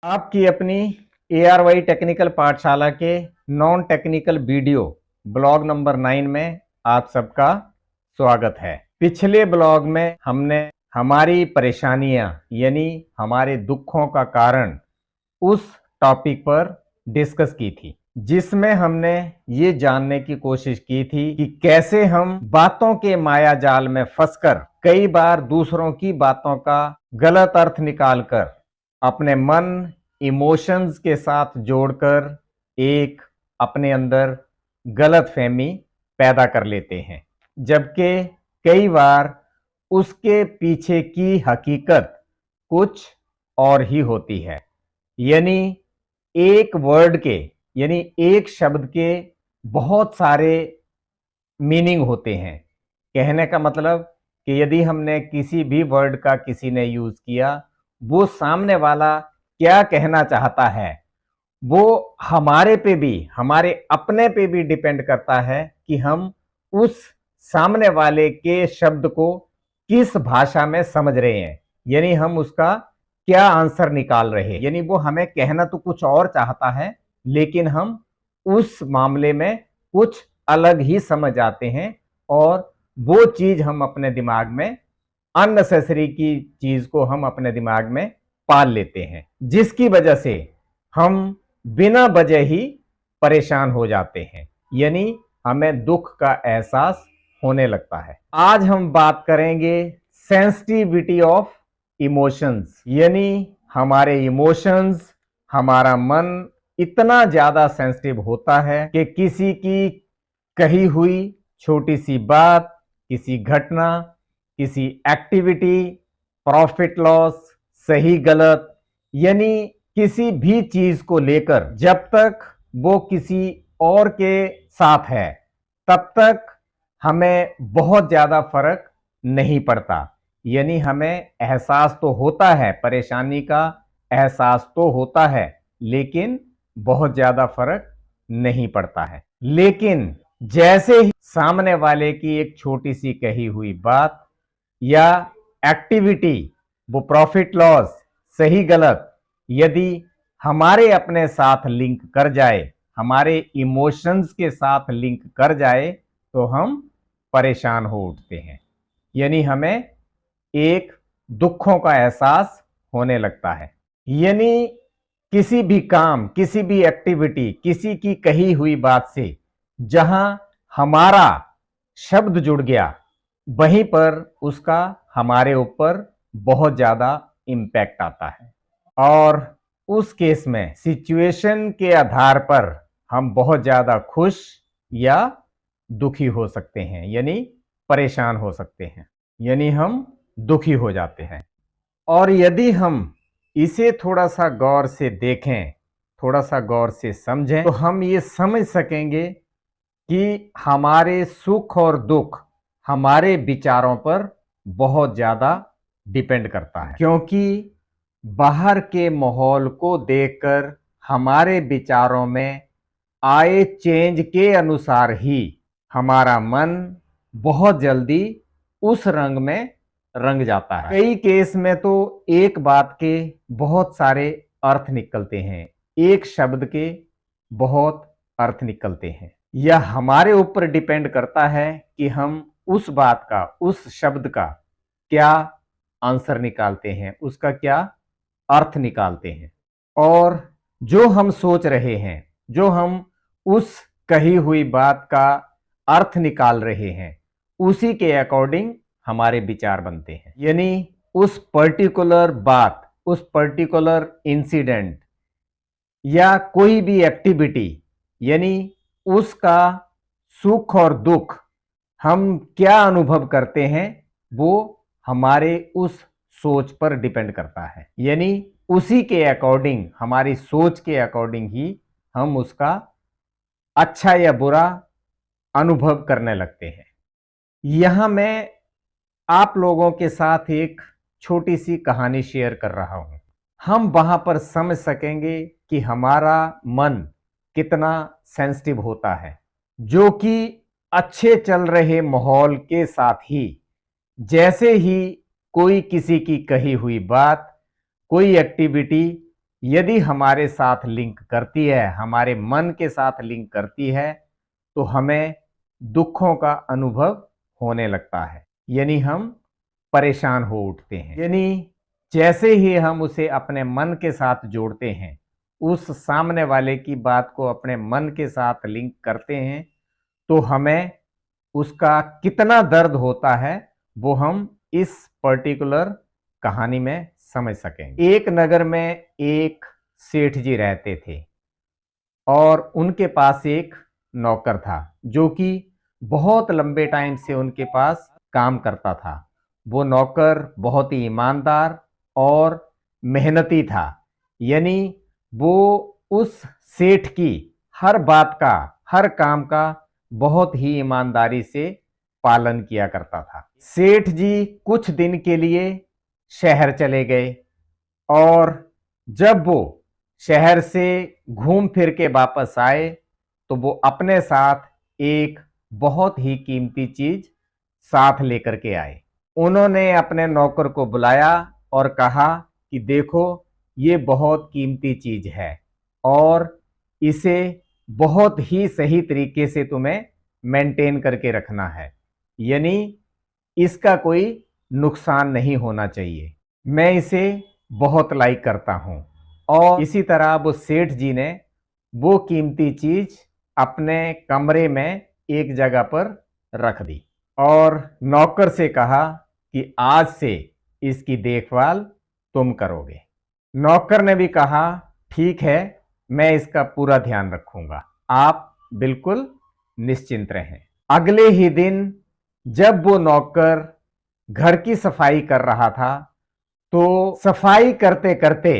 आपकी अपनी ARY technical पाठशाला के non technical video blog number 9 में आप सबका स्वागत है। पिछले ब्लॉग में हमने हमारी परेशानियां यानी हमारे दुखों का कारण उस टॉपिक पर डिस्कस की थी, जिसमें हमने ये जानने की कोशिश की थी कि कैसे हम बातों के माया जाल में फंसकर कई बार दूसरों की बातों का गलत अर्थ निकालकर अपने मन इमोशंस के साथ जोड़कर एक अपने अंदर गलतफहमी पैदा कर लेते हैं, जबकि कई बार उसके पीछे की हकीकत कुछ और ही होती है। यानी एक वर्ड के यानी एक शब्द के बहुत सारे मीनिंग होते हैं। कहने का मतलब कि यदि हमने किसी भी वर्ड का किसी ने यूज किया, वो सामने वाला क्या कहना चाहता है वो हमारे पे भी, हमारे अपने पे भी डिपेंड करता है कि हम उस सामने वाले के शब्द को किस भाषा में समझ रहे हैं, यानी हम उसका क्या आंसर निकाल रहे हैं। यानी वो हमें कहना तो कुछ और चाहता है, लेकिन हम उस मामले में कुछ अलग ही समझ आते हैं और वो चीज हम अपने दिमाग में, अननेसेसरी की चीज को हम अपने दिमाग में पाल लेते हैं, जिसकी वजह से हम बिना वजह ही परेशान हो जाते हैं, यानी हमें दुख का एहसास होने लगता है। आज हम बात करेंगे सेंसिटिविटी ऑफ इमोशंस, यानी हमारे इमोशंस, हमारा मन इतना ज्यादा सेंसिटिव होता है कि किसी की कही हुई छोटी सी बात, किसी घटना, किसी एक्टिविटी, प्रॉफिट लॉस, सही गलत, यानी किसी भी चीज को लेकर जब तक वो किसी और के साथ है तब तक हमें बहुत ज्यादा फर्क नहीं पड़ता। यानी हमें एहसास तो होता है, परेशानी का एहसास तो होता है, लेकिन बहुत ज्यादा फर्क नहीं पड़ता है। लेकिन जैसे ही सामने वाले की एक छोटी सी कही हुई बात या एक्टिविटी, वो प्रॉफिट लॉस, सही गलत, यदि हमारे अपने साथ लिंक कर जाए, हमारे इमोशंस के साथ लिंक कर जाए, तो हम परेशान हो उठते हैं। यानी हमें एक दुखों का एहसास होने लगता है। यानी किसी भी काम, किसी भी एक्टिविटी, किसी की कही हुई बात से जहां हमारा शब्द जुड़ गया, वहीं पर उसका हमारे ऊपर बहुत ज्यादा इंपैक्ट आता है और उस केस में सिचुएशन के आधार पर हम बहुत ज्यादा खुश या दुखी हो सकते हैं, यानी परेशान हो सकते हैं, यानी हम दुखी हो जाते हैं। और यदि हम इसे थोड़ा सा गौर से देखें, थोड़ा सा गौर से समझें, तो हम ये समझ सकेंगे कि हमारे सुख और दुख हमारे विचारों पर बहुत ज्यादा डिपेंड करता है, क्योंकि बाहर के माहौल को देखकर हमारे विचारों में आए चेंज के अनुसार ही हमारा मन बहुत जल्दी उस रंग में रंग जाता है। कई केस में तो एक बात के बहुत सारे अर्थ निकलते हैं, एक शब्द के बहुत अर्थ निकलते हैं। यह हमारे ऊपर डिपेंड करता है कि हम उस बात का, उस शब्द का क्या आंसर निकालते हैं, उसका क्या अर्थ निकालते हैं। और जो हम सोच रहे हैं, जो हम उस कही हुई बात का अर्थ निकाल रहे हैं, उसी के अकॉर्डिंग हमारे विचार बनते हैं। यानी उस पर्टिकुलर बात, उस पर्टिकुलर इंसिडेंट या कोई भी एक्टिविटी, यानी उसका सुख और दुख हम क्या अनुभव करते हैं, वो हमारे उस सोच पर डिपेंड करता है। यानी उसी के अकॉर्डिंग, हमारी सोच के अकॉर्डिंग ही हम उसका अच्छा या बुरा अनुभव करने लगते हैं। यहां मैं आप लोगों के साथ एक छोटी सी कहानी शेयर कर रहा हूं। हम वहां पर समझ सकेंगे कि हमारा मन कितना सेंसिटिव होता है, जो कि अच्छे चल रहे माहौल के साथ ही जैसे ही कोई किसी की कही हुई बात, कोई एक्टिविटी यदि हमारे साथ लिंक करती है, हमारे मन के साथ लिंक करती है, तो हमें दुखों का अनुभव होने लगता है, यानी हम परेशान हो उठते हैं। यानी जैसे ही हम उसे अपने मन के साथ जोड़ते हैं, उस सामने वाले की बात को अपने मन के साथ लिंक करते हैं, तो हमें उसका कितना दर्द होता है वो हम इस पर्टिकुलर कहानी में समझ सकेंगे। एक नगर में एक सेठ जी रहते थे और उनके पास एक नौकर था जो कि बहुत लंबे टाइम से उनके पास काम करता था। वो नौकर बहुत ही ईमानदार और मेहनती था, यानी वो उस सेठ की हर बात का, हर काम का बहुत ही ईमानदारी से पालन किया करता था। सेठ जी कुछ दिन के लिए शहर चले गए और जब वो शहर से घूम फिर के वापस आए तो वो अपने साथ एक बहुत ही कीमती चीज साथ लेकर के आए। उन्होंने अपने नौकर को बुलाया और कहा कि देखो, ये बहुत कीमती चीज है और इसे बहुत ही सही तरीके से तुम्हें मेंटेन करके रखना है, यानी इसका कोई नुकसान नहीं होना चाहिए। मैं इसे बहुत लाइक करता हूं। और इसी तरह वो सेठ जी ने वो कीमती चीज अपने कमरे में एक जगह पर रख दी और नौकर से कहा कि आज से इसकी देखभाल तुम करोगे। नौकर ने भी कहा ठीक है, मैं इसका पूरा ध्यान रखूंगा, आप बिल्कुल निश्चिंत रहें। अगले ही दिन जब वो नौकर घर की सफाई कर रहा था तो सफाई करते करते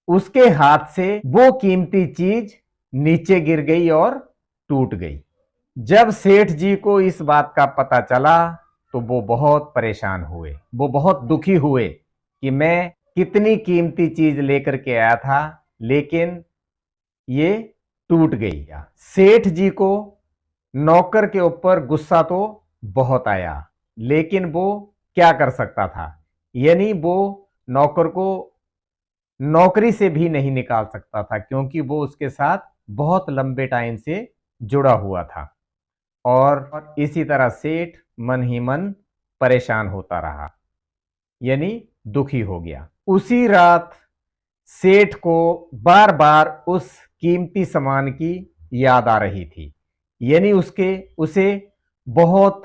उसके हाथ से वो कीमती चीज नीचे गिर गई और टूट गई। जब सेठ जी को इस बात का पता चला तो वो बहुत परेशान हुए, वो बहुत दुखी हुए कि मैं कितनी कीमती चीज लेकर के आया था लेकिन ये टूट गई। सेठ जी को नौकर के ऊपर गुस्सा तो बहुत आया, लेकिन वो क्या कर सकता था, यानी वो नौकर को नौकरी से भी नहीं निकाल सकता था क्योंकि वो उसके साथ बहुत लंबे टाइम से जुड़ा हुआ था। और इसी तरह सेठ मन ही मन परेशान होता रहा, यानी दुखी हो गया। उसी रात सेठ को बार बार उस कीमती सामान की याद आ रही थी, यानी उसे बहुत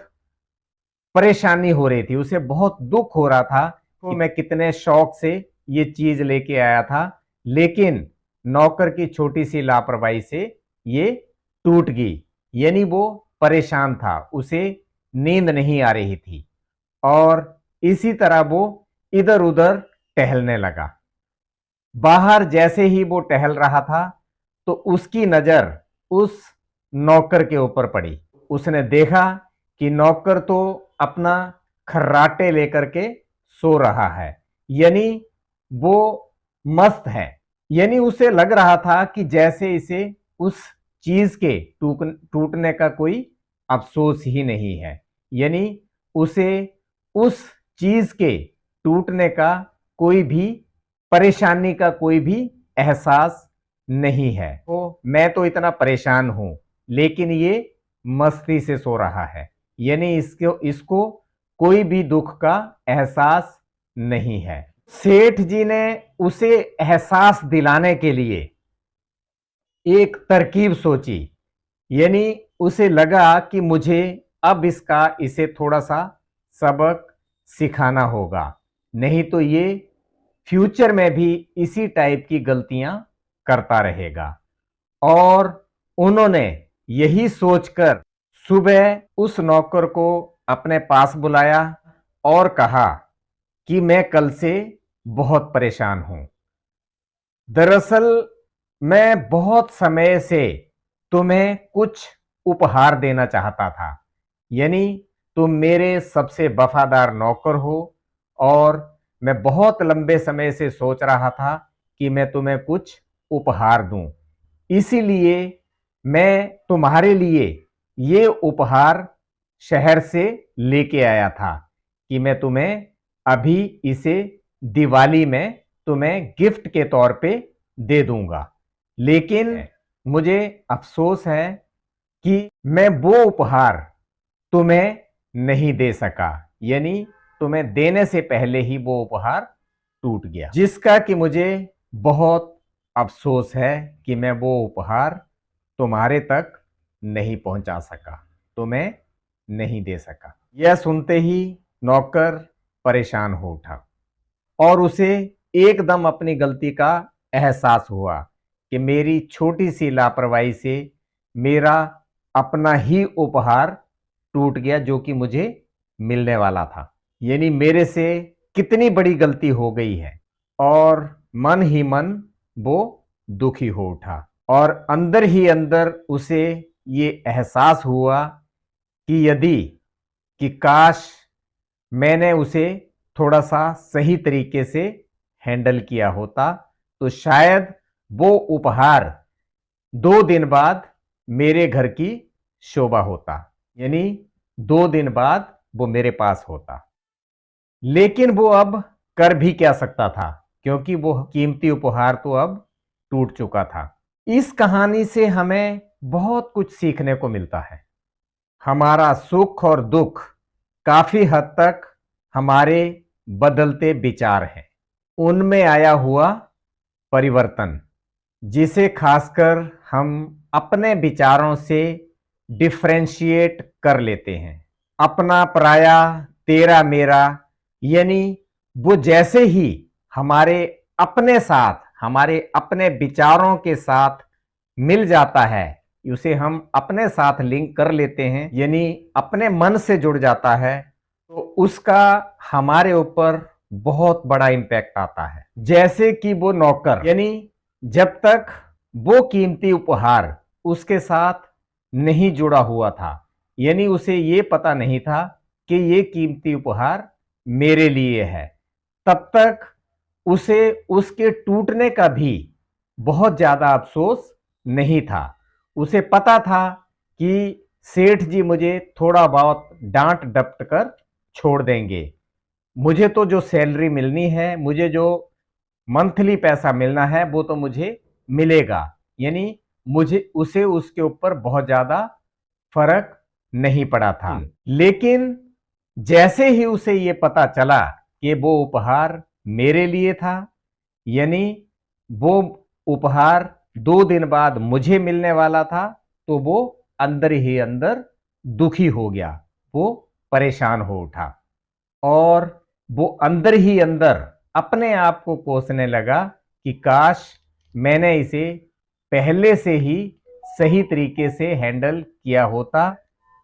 परेशानी हो रही थी, उसे बहुत दुख हो रहा था कि मैं कितने शौक से ये चीज लेके आया था लेकिन नौकर की छोटी सी लापरवाही से ये टूट गई। यानी वो परेशान था, उसे नींद नहीं आ रही थी और इसी तरह वो इधर उधर टहलने लगा। बाहर जैसे ही वो टहल रहा था तो उसकी नजर उस नौकर के ऊपर पड़ी। उसने देखा कि नौकर तो अपना खर्राटे लेकर के सो रहा है, यानी वो मस्त है, यानी उसे लग रहा था कि जैसे इसे उस चीज के टूटने का कोई अफसोस ही नहीं है, यानी उसे उस चीज के टूटने का कोई भी परेशानी का कोई भी एहसास नहीं है। तो मैं तो इतना परेशान हूं लेकिन ये मस्ती से सो रहा है, यानी इसको कोई भी दुख का एहसास नहीं है। सेठ जी ने उसे एहसास दिलाने के लिए एक तरकीब सोची, यानी उसे लगा कि मुझे अब इसे थोड़ा सा सबक सिखाना होगा, नहीं तो ये फ्यूचर में भी इसी टाइप की गलतियां करता रहेगा। और उन्होंने यही सोचकर सुबह उस नौकर को अपने पास बुलाया और कहा कि मैं कल से बहुत परेशान हूं। दरअसल मैं बहुत समय से तुम्हें कुछ उपहार देना चाहता था, यानी तुम मेरे सबसे वफादार नौकर हो और मैं बहुत लंबे समय से सोच रहा था कि मैं तुम्हें कुछ उपहार दूं, इसीलिए मैं तुम्हारे लिए ये उपहार शहर से लेके आया था कि मैं तुम्हें अभी इसे दिवाली में तुम्हें गिफ्ट के तौर पे दे दूंगा। लेकिन मुझे अफसोस है कि मैं वो उपहार तुम्हें नहीं दे सका, यानी तुम्हें देने से पहले ही वो उपहार टूट गया, जिसका कि मुझे बहुत अफसोस है कि मैं वो उपहार तुम्हारे तक नहीं पहुंचा सका, तुम्हें नहीं दे सका। यह सुनते ही नौकर परेशान हो उठा और उसे एकदम अपनी गलती का एहसास हुआ कि मेरी छोटी सी लापरवाही से मेरा अपना ही उपहार टूट गया जो कि मुझे मिलने वाला था, यानी मेरे से कितनी बड़ी गलती हो गई है। और मन ही मन वो दुखी हो उठा और अंदर ही अंदर उसे ये एहसास हुआ कि काश मैंने उसे थोड़ा सा सही तरीके से हैंडल किया होता तो शायद वो उपहार 2 दिन बाद मेरे घर की शोभा होता, यानी 2 दिन बाद वो मेरे पास होता। लेकिन वो अब कर भी क्या सकता था, क्योंकि वो कीमती उपहार तो अब टूट चुका था। इस कहानी से हमें बहुत कुछ सीखने को मिलता है। हमारा सुख और दुख काफी हद तक हमारे बदलते विचार हैं, उनमें आया हुआ परिवर्तन, जिसे खासकर हम अपने विचारों से डिफरेंशिएट कर लेते हैं। अपना पराया, तेरा मेरा, यानी वो जैसे ही हमारे अपने साथ, हमारे अपने विचारों के साथ मिल जाता है, उसे हम अपने साथ लिंक कर लेते हैं, यानी अपने मन से जुड़ जाता है, तो उसका हमारे ऊपर बहुत बड़ा इंपैक्ट आता है। जैसे कि वो नौकर, यानी जब तक वो कीमती उपहार उसके साथ नहीं जुड़ा हुआ था, यानी उसे ये पता नहीं था कि ये कीमती उपहार मेरे लिए है, तब तक उसे उसके टूटने का भी बहुत ज्यादा अफसोस नहीं था। उसे पता था कि सेठ जी मुझे थोड़ा बहुत डांट डपट कर छोड़ देंगे, मुझे तो जो सैलरी मिलनी है, मुझे जो मंथली पैसा मिलना है वो तो मुझे मिलेगा, यानी मुझे उसे उसके ऊपर बहुत ज्यादा फर्क नहीं पड़ा था। लेकिन जैसे ही उसे ये पता चला कि वो उपहार मेरे लिए था, यानी वो उपहार 2 दिन बाद मुझे मिलने वाला था, तो वो अंदर ही अंदर दुखी हो गया, वो परेशान हो उठा और वो अंदर ही अंदर अपने आप को कोसने लगा कि काश मैंने इसे पहले से ही सही तरीके से हैंडल किया होता,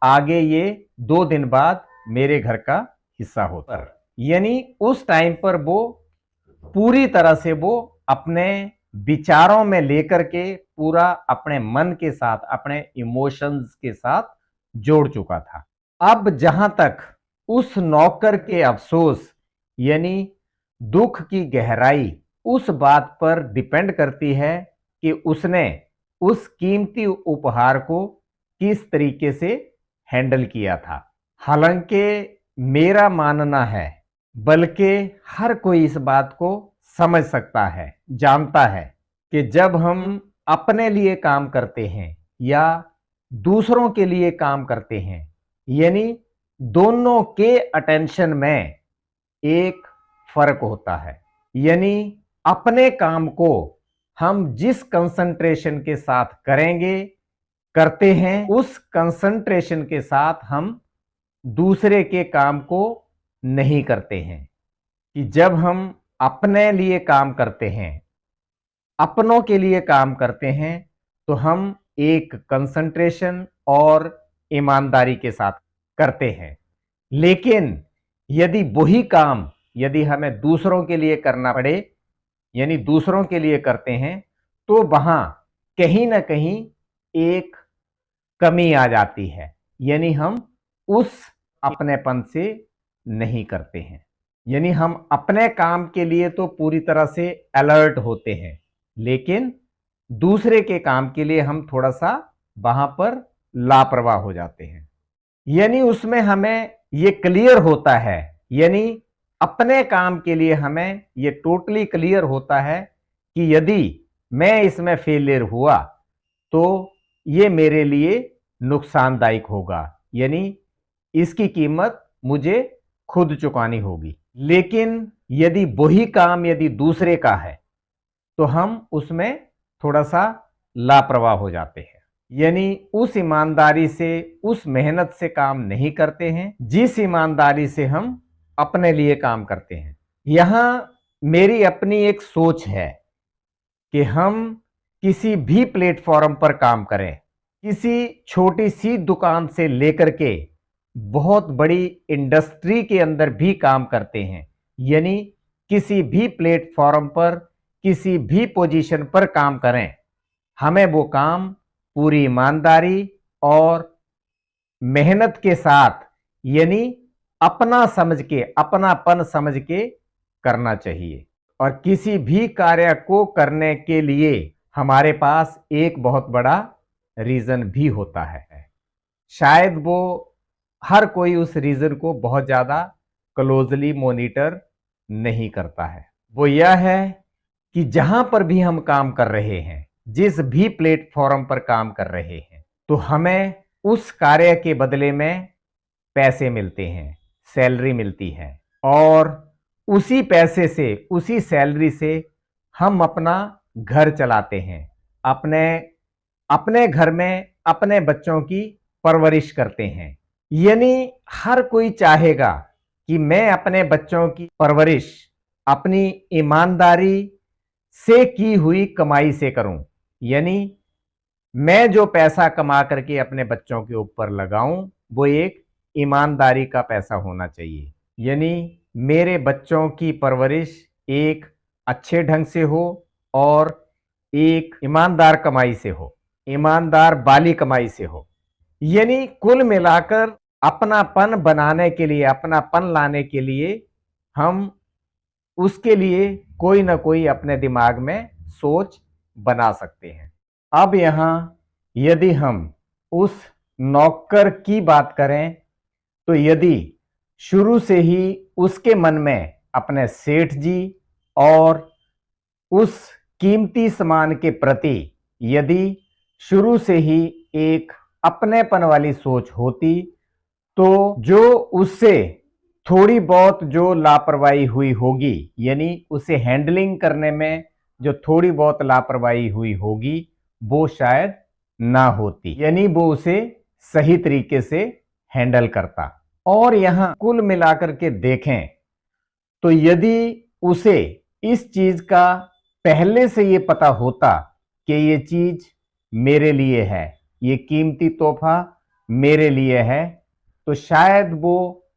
आगे ये 2 दिन बाद मेरे घर का हिस्सा होता। यानी उस टाइम पर वो पूरी तरह से वो अपने विचारों में लेकर के पूरा अपने मन के साथ, अपने इमोशंस के साथ जोड़ चुका था। अब जहां तक उस नौकर के अफसोस यानी दुख की गहराई उस बात पर डिपेंड करती है कि उसने उस कीमती उपहार को किस तरीके से हैंडल किया था। हालांकि मेरा मानना है, बल्कि हर कोई इस बात को समझ सकता है, जानता है कि जब हम अपने लिए काम करते हैं या दूसरों के लिए काम करते हैं, यानी दोनों के अटेंशन में एक फर्क होता है। यानी अपने काम को हम जिस कंसंट्रेशन के साथ करते हैं, उस कंसंट्रेशन के साथ हम दूसरे के काम को नहीं करते हैं। कि जब हम अपने लिए काम करते हैं, अपनों के लिए काम करते हैं, तो हम एक कंसंट्रेशन और ईमानदारी के साथ करते हैं। लेकिन यदि वही काम यदि हमें दूसरों के लिए करना पड़े, यानी दूसरों के लिए करते हैं, तो वहां कहीं ना कहीं एक कमी आ जाती है, यानी हम उस अपनेपन से नहीं करते हैं। यानी हम अपने काम के लिए तो पूरी तरह से अलर्ट होते हैं, लेकिन दूसरे के काम के लिए हम थोड़ा सा वहां पर लापरवाह हो जाते हैं। यानी उसमें हमें ये क्लियर होता है, यानी अपने काम के लिए हमें ये टोटली क्लियर होता है कि यदि मैं इसमें फेलियर हुआ तो ये मेरे लिए नुकसानदायक होगा, यानी इसकी कीमत मुझे खुद चुकानी होगी। लेकिन यदि वही काम यदि दूसरे का है तो हम उसमें थोड़ा सा लापरवाह हो जाते हैं, यानी उस ईमानदारी से, उस मेहनत से काम नहीं करते हैं जिस ईमानदारी से हम अपने लिए काम करते हैं। यहां मेरी अपनी एक सोच है कि हम किसी भी प्लेटफॉर्म पर काम करें, किसी छोटी सी दुकान से लेकर के बहुत बड़ी इंडस्ट्री के अंदर भी काम करते हैं, यानी किसी भी प्लेटफॉर्म पर, किसी भी पोजीशन पर काम करें, हमें वो काम पूरी ईमानदारी और मेहनत के साथ, यानी अपना समझ के, अपनापन समझ के करना चाहिए। और किसी भी कार्य को करने के लिए हमारे पास एक बहुत बड़ा रीजन भी होता है। शायद वो हर कोई उस रीजन को बहुत ज्यादा क्लोजली मॉनिटर नहीं करता है। वो यह है कि जहां पर भी हम काम कर रहे हैं, जिस भी प्लेटफॉर्म पर काम कर रहे हैं, तो हमें उस कार्य के बदले में पैसे मिलते हैं, सैलरी मिलती है, और उसी पैसे से, उसी सैलरी से हम अपना घर चलाते हैं, अपने अपने घर में अपने बच्चों की परवरिश करते हैं। यानी हर कोई चाहेगा कि मैं अपने बच्चों की परवरिश अपनी ईमानदारी से की हुई कमाई से करूं, यानी मैं जो पैसा कमा करके अपने बच्चों के ऊपर लगाऊं वो एक ईमानदारी का पैसा होना चाहिए, यानी मेरे बच्चों की परवरिश एक अच्छे ढंग से हो और एक ईमानदार कमाई से हो, ईमानदार बाली कमाई से हो। यानी कुल मिलाकर अपनापन बनाने के लिए, अपनापन लाने के लिए हम उसके लिए कोई ना कोई अपने दिमाग में सोच बना सकते हैं। अब यहां यदि हम उस नौकर की बात करें तो यदि शुरू से ही उसके मन में अपने सेठ जी और उस कीमती सामान के प्रति यदि शुरू से ही एक अपनेपन वाली सोच होती, तो जो उससे थोड़ी बहुत जो लापरवाही हुई होगी, यानी उसे हैंडलिंग करने में जो थोड़ी बहुत लापरवाही हुई होगी, वो शायद ना होती, यानी वो उसे सही तरीके से हैंडल करता। और यहां कुल मिलाकर के देखें तो यदि उसे इस चीज का पहले से ये पता होता कि ये चीज मेरे लिए है, ये कीमती तोहफा मेरे लिए है, तो शायद वो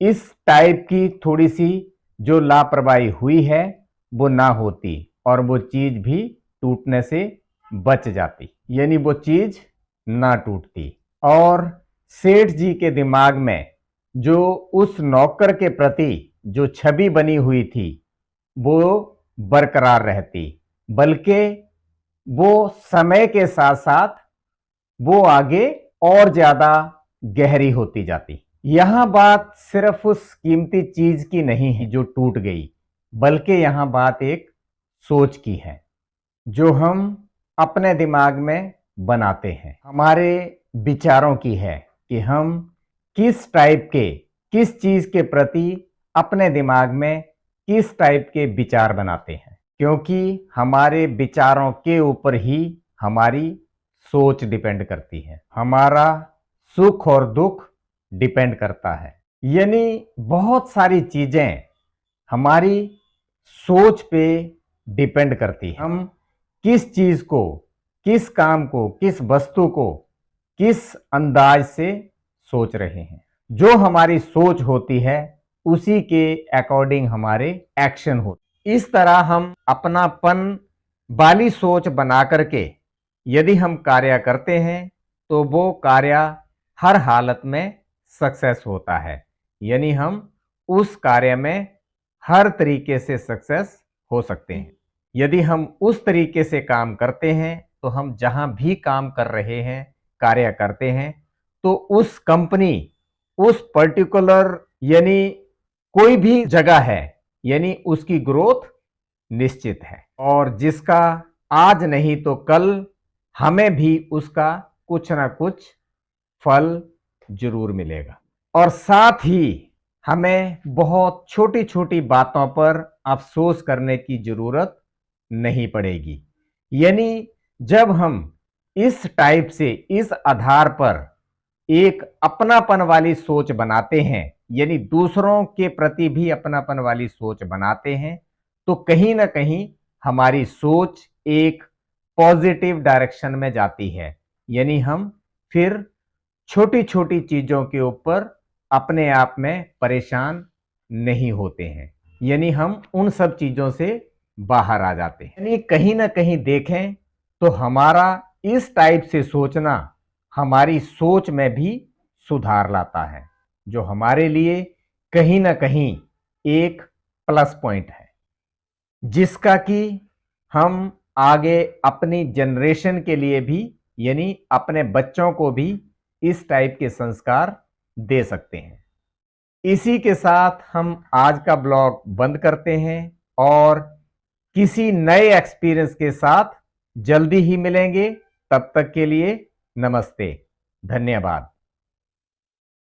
इस टाइप की थोड़ी सी जो लापरवाही हुई है वो ना होती और वो चीज भी टूटने से बच जाती, यानी वो चीज ना टूटती। और सेठ जी के दिमाग में जो उस नौकर के प्रति जो छवि बनी हुई थी वो बरकरार रहती, बल्कि वो समय के साथ साथ वो आगे और ज्यादा गहरी होती जाती। यहां बात सिर्फ उस कीमती चीज की नहीं है जो टूट गई, बल्कि यहां बात एक सोच की है जो हम अपने दिमाग में बनाते हैं, हमारे विचारों की है कि हम किस टाइप के, किस चीज के प्रति अपने दिमाग में किस टाइप के विचार बनाते हैं, क्योंकि हमारे विचारों के ऊपर ही हमारी सोच डिपेंड करती है, हमारा सुख और दुख डिपेंड करता है। यानी बहुत सारी चीजें हमारी सोच पे डिपेंड करती है, हम किस चीज को, किस काम को, किस वस्तु को किस अंदाज से सोच रहे हैं। जो हमारी सोच होती है उसी के अकॉर्डिंग हमारे एक्शन होते। इस तरह हम अपनापन वाली सोच बना करके यदि हम कार्य करते हैं तो वो कार्य हर हालत में सक्सेस होता है, यानी हम उस कार्य में हर तरीके से सक्सेस हो सकते हैं। यदि हम उस तरीके से काम करते हैं तो हम जहां भी काम कर रहे हैं, कार्य करते हैं, तो उस कंपनी, उस पर्टिकुलर, यानी कोई भी जगह है, यानी उसकी ग्रोथ निश्चित है। और जिसका आज नहीं तो कल हमें भी उसका कुछ ना कुछ फल जरूर मिलेगा। और साथ ही हमें बहुत छोटी छोटी बातों पर अफसोस करने की जरूरत नहीं पड़ेगी। यानी जब हम इस टाइप से, इस आधार पर एक अपनापन वाली सोच बनाते हैं, यानी दूसरों के प्रति भी अपनापन वाली सोच बनाते हैं, तो कहीं ना कहीं हमारी सोच एक पॉजिटिव डायरेक्शन में जाती है। यानी हम फिर छोटी छोटी चीजों के ऊपर अपने आप में परेशान नहीं होते हैं, यानी हम उन सब चीजों से बाहर आ जाते हैं। यानी कहीं ना कहीं देखें तो हमारा इस टाइप से सोचना हमारी सोच में भी सुधार लाता है, जो हमारे लिए कहीं ना कहीं एक प्लस पॉइंट है, जिसका कि हम आगे अपनी जनरेशन के लिए भी, यानी अपने बच्चों को भी इस टाइप के संस्कार दे सकते हैं। इसी के साथ हम आज का ब्लॉग बंद करते हैं और किसी नए एक्सपीरियंस के साथ जल्दी ही मिलेंगे। तब तक के लिए नमस्ते, धन्यवाद।